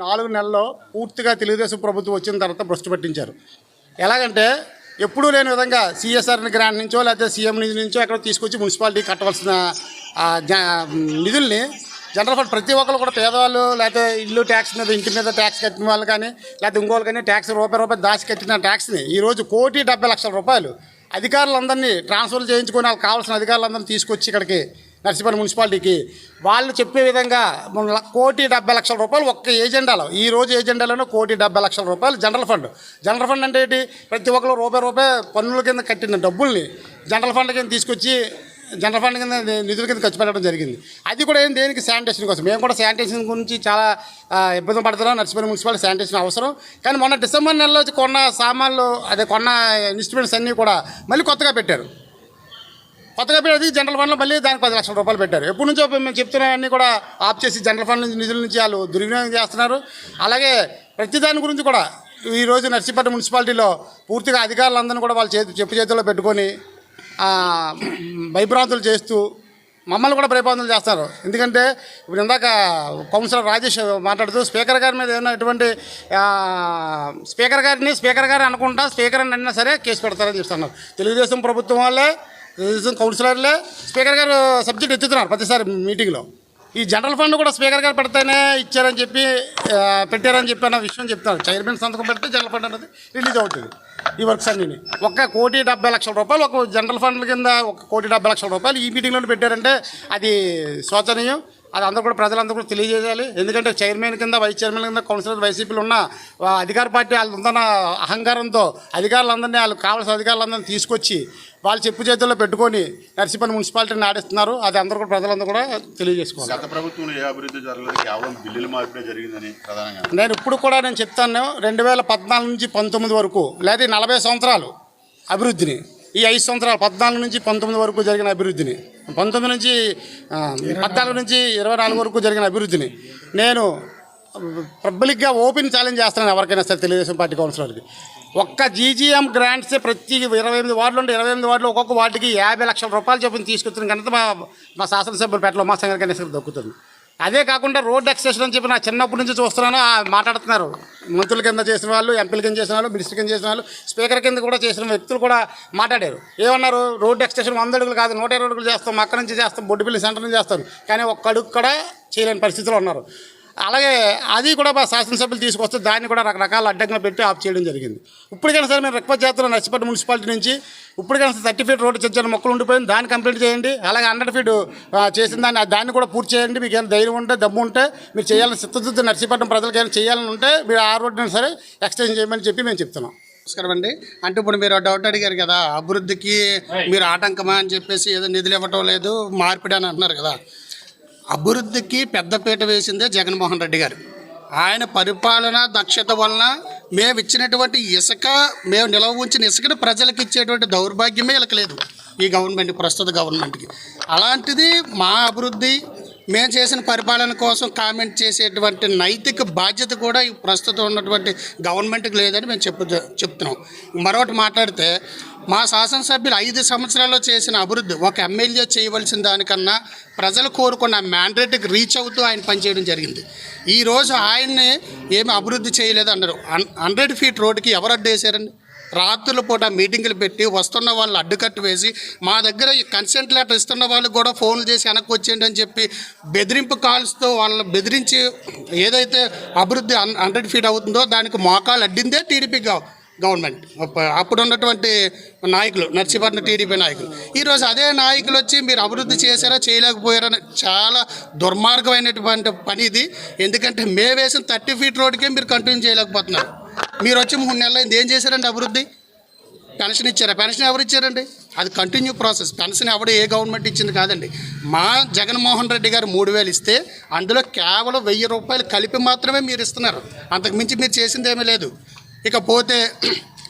4 నెలల్లో పూర్తిగా తెలుగుదేశం ప్రభుత్వం వచ్చిన తర్వాత భ్రష్టు పట్టించారు. ఎలాగంటే ఎప్పుడూ లేని విధంగా సిఎస్ఆర్ గ్రాంట్ నుంచో లేకపోతే సీఎం నిధి నుంచో ఎక్కడో తీసుకొచ్చి మున్సిపాలిటీ కట్టవలసిన నిధుల్ని జనరల్ ఫండ్ ప్రతి ఒక్కరు కూడా పేదవాళ్ళు లేకపోతే ఇల్లు ట్యాక్స్ మీద ఇంటి మీద ట్యాక్స్ కట్టిన వాళ్ళు కానీ లేకపోతే ఇంకోళ్ళు కానీ ట్యాక్స్ రూపాయి దాచి కట్టిన ట్యాక్స్ని ఈరోజు 1,70,00,000 రూపాయలు అధికారులందరినీ ట్రాన్స్ఫర్ చేయించుకొని వాళ్ళకి కావాల్సిన అధికారులందరినీ తీసుకొచ్చి ఇక్కడికి నర్సీపట్నం మున్సిపాలిటీకి వాళ్ళు చెప్పే విధంగా 1,70,00,000 రూపాయలు ఒక్క ఏజెండాలో ఈరోజు ఏజెండాలోనే 1,70,00,000 రూపాయలు జనరల్ ఫండ్ అంటే ఏంటి? ప్రతి ఒక్కరు రూపాయి పన్నుల కింద కట్టిన డబ్బుల్ని జనరల్ ఫండ్ కింద తీసుకొచ్చి జనరల్ ఫండ్ కింద నిధుల కింద ఖర్చు పెట్టడం జరిగింది. అది కూడా ఏం దేనికి? శానిటేషన్ కోసం. మేము కూడా శానిటేషన్ గురించి చాలా ఇబ్బంది పడుతున్నాం. నర్సీపట్నం మున్సిపాలిటీ శానిటేషన్ అవసరం. కానీ మొన్న డిసెంబర్ నెలలో కొన్న సామాన్లు కొన్న ఇన్స్ట్రుమెంట్స్ అన్నీ కూడా మళ్ళీ కొత్తగా పెట్టారు. జనరల్ ఫండ్లో మళ్ళీ దానికి 10 లక్షల రూపాయలు పెట్టారు. ఎప్పటి నుంచో మేము చెప్తున్నవన్నీ కూడా ఆఫ్ చేసి జనరల్ ఫండ్ నుంచి నిధుల నుంచి వాళ్ళు దుర్వినియోగం చేస్తున్నారు. అలాగే ప్రతిదాని గురించి కూడా ఈరోజు నర్సీపట్నం మున్సిపాలిటీలో పూర్తిగా అధికారులందరినీ కూడా వాళ్ళ చెప్పు చేతుల్లో పెట్టుకొని భయభ్రాంతులు చేస్తూ మమ్మల్ని కూడా భయభ్రాంతులు చేస్తారు. ఎందుకంటే ఇప్పుడు ఇందాక కౌన్సిలర్ రాజేష్ మాట్లాడుతూ స్పీకర్ గారి మీద ఏమైనా ఎటువంటి స్పీకర్ గారు అనుకుంటా స్పీకర్ అని అన్నా సరే కేసు పెడతారని చెప్తున్నారు. తెలుగుదేశం ప్రభుత్వం వాళ్ళే కౌన్సిలర్లే స్పీకర్ గారు సబ్జెక్ట్ ఎత్తుతున్నారు ప్రతిసారి మీటింగ్లో. ఈ జనరల్ ఫండ్ కూడా స్పీకర్ గారు పెడితేనే ఇచ్చారని చెప్పి పెట్టారని చెప్పి అన్న విషయం చెప్తారు. చైర్మన్ సంతకం పెడితే జనరల్ ఫండ్ అనేది రిలీజ్ అవుతుంది. ఈ వర్క్స్ అన్నీ 1,70,00,000 రూపాయలు ఒక జనరల్ ఫండ్ కింద 1,70,00,000 రూపాయలు ఈ మీటింగ్లో పెట్టారంటే అది శోచనీయం. అది అందరూ కూడా ప్రజలందరూ కూడా తెలియజేయాలి. ఎందుకంటే చైర్మన్ కింద వైస్ చైర్మన్ కింద కౌన్సిలర్ వైసీపీలు ఉన్న అధికార పార్టీ వాళ్ళు ఉందన్న అహంకారంతో అధికారులందరినీ వాళ్ళు కావాల్సిన అధికారులందరినీ తీసుకొచ్చి వాళ్ళు చెప్పు చేతుల్లో పెట్టుకొని నర్సీపట్నం మున్సిపాలిటీని ఆడిస్తున్నారు. అది అందరూ కూడా ప్రజలందరూ కూడా తెలియజేసుకోవాలి. గత ప్రభుత్వంలో ఏ అభివృద్ధి జరగలేదు, కేవలం బిల్లులు మార్పిడే జరిగిందని ప్రధానంగా నేను ఇప్పుడు కూడా నేను చెప్తాను. 2014 నుంచి 19 వరకు లేదా 40 సంవత్సరాలు అభివృద్ధిని ఈ 5 సంవత్సరాలు 14 నుంచి 19 వరకు జరిగిన అభివృద్ధిని 19 నుంచి 14 నుంచి 24 వరకు జరిగిన అభివృద్ధిని నేను పబ్లిక్గా ఓపెన్ ఛాలెంజ్ చేస్తున్నాను ఎవరికైనా సరే తెలుగుదేశం పార్టీ కౌన్సిలర్కి. ఒక్క జీజీఎం గ్రాంట్సే ప్రతి 28 వార్డులు ఉంటే 28 వార్డులు ఒక్కొక్క వార్డుకి 50 లక్షల రూపాయలు చొప్పున తీసుకొచ్చిన కనుక మా శాసనసభ్యులు పేటలో మా సంఘానికి కనీసం దక్కుతుంది. అదే కాకుండా రోడ్ ఎక్స్టెన్షన్ అని చెప్పి నా చిన్నప్పటి నుంచి చూస్తున్నాను మాట్లాడుతున్నారు. మంత్రుల కింద చేసిన వాళ్ళు, ఎంపీల కింద చేసిన వాళ్ళు, మినిస్టర్ కింద చేసిన వాళ్ళు, స్పీకర్ కింద కూడా చేసిన వ్యక్తులు కూడా మాట్లాడారు. ఏమన్నారు? రోడ్ ఎక్స్టెన్షన్ 100 అడుగులు కాదు 120 అడుగులు చేస్తాం, అక్కడి నుంచి చేస్తాం, బొడ్డుపల్లి సెంటర్ నుంచి చేస్తాం. కానీ ఒక్క అడుగు కూడా చేయలేని పరిస్థితిలో ఉన్నారు. అలాగే అది కూడా మా శాసనసభ్యులు తీసుకొస్తే దాన్ని కూడా రకరకాల అడ్డంగా పెట్టి ఆఫ్ చేయడం జరిగింది. ఇప్పటికైనా సరే మేము రిక్వెస్ట్ చేస్తున్నాం నర్సీపట్నం మున్సిపాలిటీ నుంచి, ఇప్పటికైనా 30 ఫీట్ రోడ్డు చిన్న మొక్కలు ఉండిపోయింది, దాన్ని కంప్లీట్ చేయండి. అలాగే 100 ఫీట్ చేసిన దాన్ని కూడా పూర్తి చేయండి. మీకు ఏమైనా ధైర్యం ఉంటే, దమ్ము ఉంటే, మీరు చేయాలని చిత్తశుద్ధి నర్సీపట్నం ప్రజలకు ఏమైనా చేయాలని ఉంటే మీరు ఆ రోడ్డుని సరే ఎక్స్టెండ్ చేయమని చెప్పి మేము చెప్తున్నాం. నమస్కారం అండి. అంటే ఇప్పుడు మీరు డౌట్ అడిగారు కదా, అభివృద్ధికి మీరు ఆటంకమా అని చెప్పేసి ఏదో నిధులు ఇవ్వటం లేదు మార్పిడి అని అంటున్నారు కదా. అభివృద్ధికి పెద్దపీట వేసిందే జగన్మోహన్ రెడ్డి గారు. ఆయన పరిపాలన దక్షత వలన మేము ఇచ్చినటువంటి ఇసుక, మేము నిల్వ ఉంచిన ఇసుకను ప్రజలకు ఇచ్చేటువంటి దౌర్భాగ్యమే వీళ్ళకి లేదు ఈ గవర్నమెంట్, ప్రస్తుత గవర్నమెంట్కి. అలాంటిది మా అభివృద్ధి మేము చేసిన పరిపాలన కోసం కామెంట్ చేసేటువంటి నైతిక బాధ్యత కూడా ఈ ప్రస్తుతం ఉన్నటువంటి గవర్నమెంట్కి లేదని మేము చెప్తున్నాం. మరొకటి మాట్లాడితే మా శాసనసభ్యులు 5 సంవత్సరాల్లో చేసిన అభివృద్ధి ఒక ఎమ్మెల్యే చేయవలసిన దానికన్నా ప్రజలు కోరుకున్న మ్యాండేట్కి రీచ్ అవుతూ ఆయన పనిచేయడం జరిగింది. ఈరోజు ఆయన్ని ఏమి అభివృద్ధి చేయలేదు అన్నారు. 100 ఫీట్ రోడ్డుకి ఎవరు అడ్డేశారండి? రాత్రుల పూట మీటింగులు పెట్టి వస్తున్న వాళ్ళు అడ్డుకట్టు వేసి మా దగ్గర కన్సెంట్ లెటర్ ఇస్తున్న వాళ్ళు కూడా ఫోన్లు చేసి వెనక్కి వచ్చేయండి అని చెప్పి బెదిరింపు కాల్స్తో వాళ్ళని బెదిరించి ఏదైతే అభివృద్ధి 100 ఫీట్ అవుతుందో దానికి మోకాలు అడ్డిందే టీడీపీ గవర్నమెంట్. అప్పుడు ఉన్నటువంటి నాయకులు, నర్సీపట్నం టీడీపీ నాయకులు. ఈరోజు అదే నాయకులు వచ్చి మీరు అభివృద్ధి చేశారా చేయలేకపోయారని చాలా దుర్మార్గమైనటువంటి పని ఇది. ఎందుకంటే మేము వేసిన 30 ఫీట్ రోడ్డుకే మీరు కంటిన్యూ చేయలేకపోతున్నారు. మీరు వచ్చి 3 నెలలు ఏం చేశారండి అభివృద్ధి? పెన్షన్ ఇచ్చారా? పెన్షన్ ఎవరు ఇచ్చారండి? అది కంటిన్యూ ప్రాసెస్. పెన్షన్ ఎవడు ఏ గవర్నమెంట్ ఇచ్చింది కాదండి. మా జగన్మోహన్ రెడ్డి గారు 3,000 ఇస్తే అందులో కేవలం 1,000 రూపాయలు కలిపి మాత్రమే మీరు ఇస్తున్నారు. అంతకుమించి మీరు చేసింది ఏమీ లేదు. ఇకపోతే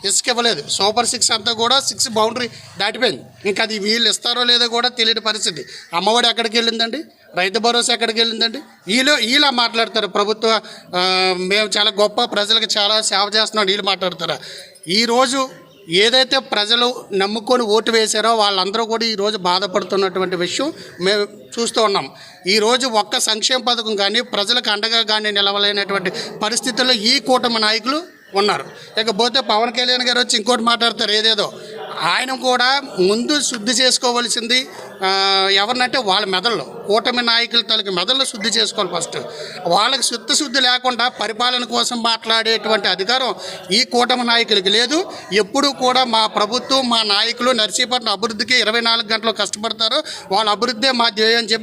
ఇసుక ఇవ్వలేదు. సూపర్ 6 అంతా కూడా 6 బౌండరీ దాటిపోయింది. ఇంకా అది వీళ్ళు ఇస్తారో లేదో కూడా తెలియని పరిస్థితి. అమ్మఒడి ఎక్కడికి వెళ్ళిందండి? రైతు భరోసా ఎక్కడికి వెళ్ళిందండి? వీళ్ళ మాట్లాడతారు ప్రభుత్వ మేము చాలా గొప్ప ప్రజలకు చాలా సేవ చేస్తున్నాం వీళ్ళు మాట్లాడతారా? ఈరోజు ఏదైతే ప్రజలు నమ్ముకొని ఓటు వేశారో వాళ్ళందరూ కూడా ఈరోజు బాధపడుతున్నటువంటి విషయం మేము చూస్తూ ఉన్నాం. ఈరోజు ఒక్క సంక్షేమ పథకం కానీ ప్రజలకు అండగా కానీ నిలవలేనటువంటి పరిస్థితుల్లో ఈ కూటమి నాయకులు ఉన్నారు. ఇకపోతే పవన్ కళ్యాణ్ గారు వచ్చి ఇంకోటి మాట్లాడతారు ఏదేదో. ఆయన కూడా ముందు శుద్ధి చేసుకోవాల్సింది ఎవరినంటే వాళ్ళ మెదళ్ళు, కూటమి నాయకుల తలకి మెదళ్ళు శుద్ధి చేసుకోవాలి ఫస్ట్. వాళ్ళకి శుద్ధి లేకుండా పరిపాలన కోసం మాట్లాడేటువంటి అధికారం ఈ కూటమి నాయకులకి లేదు. ఎప్పుడూ కూడా మా ప్రభుత్వం, మా నాయకులు నర్సీపట్నం అభివృద్ధికి 24 గంటలు కష్టపడతారు. వాళ్ళ అభివృద్ధే మా ధ్యేయం అని చెప్పి